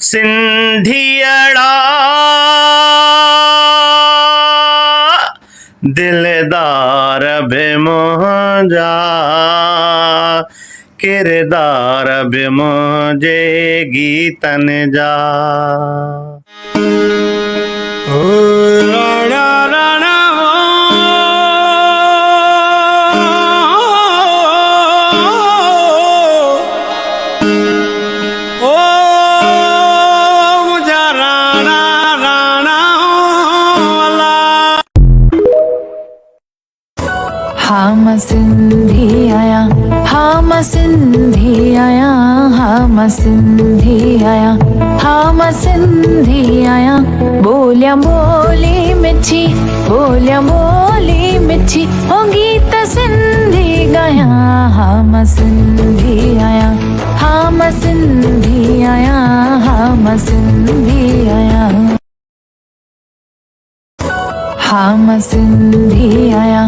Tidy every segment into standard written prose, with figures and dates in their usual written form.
सिंधियड़ा दिलदार भी मुंहिंजा किरदार भी मुंहिंजे गीतनि जा। राणा राणा हम सिंधी आया, हम सिंधी आया, हम सिंधी आया, हम सिंधी आया। बोलिया बोली मिठी, बोलिया बोली मिठी, हो गीत सिंधी गाया। हम सिंधी आया, हम सिंधी आया, हम सिंधी आया। हम सिंधी आया,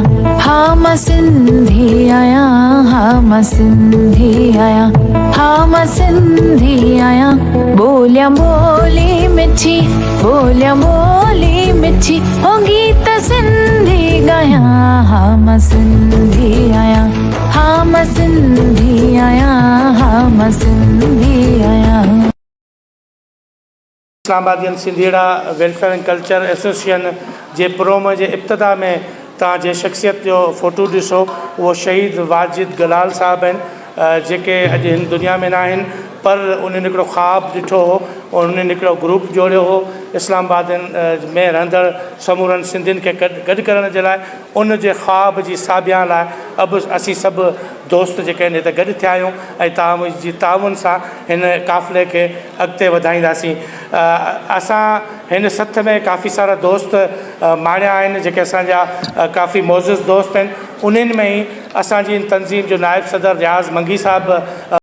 हम सिंधी आया, हम सिंधी आया, हम सिंधी आया। बोलिया बोली मिठी, बोलिया बोली मिठी, हो गीत सिंधी गाया। हम सिंधी आया, हम सिंधी आया, हम सिंधी आया। इस्लामाबादियन सिंधिड़ा वेलफेयर एंड कल्चर एसोसिएशन जे प्रोम जे इब्तिदा में तव्हांजे शख्सियत जो फ़ोटो ॾिसो, उहो शहीद वाजिद गलाल साहब आहिनि, जेके अॼु हिन दुनिया में न आहिनि, पर उन्हनि हिकिड़ो ख़्वाबु ॾिठो हो, उन्हनि हिकिड़ो ग्रुप जोड़ियो हो इस्लामाबाद में रहंदड़ समूरनि सिंधियुनि खे गॾु करण जे लाइ। उन जे ख़्वाब जी साबिया लाइ अब असीं सभु दोस्त जेके आहिनि हिते गॾु थिया आहियूं ऐं तव्हांजी ताउन सां हिन काफ़िले खे अॻिते वधाईंदासीं। असां हिन सथ में काफ़ी सारा दोस्त माणिया आहिनि जेके असांजा काफ़ी मोज़िज़ दोस्त आहिनि। उन्हनि में ई असांजी तंज़ीम जो नायब सदर रियाज़ मंगी साहब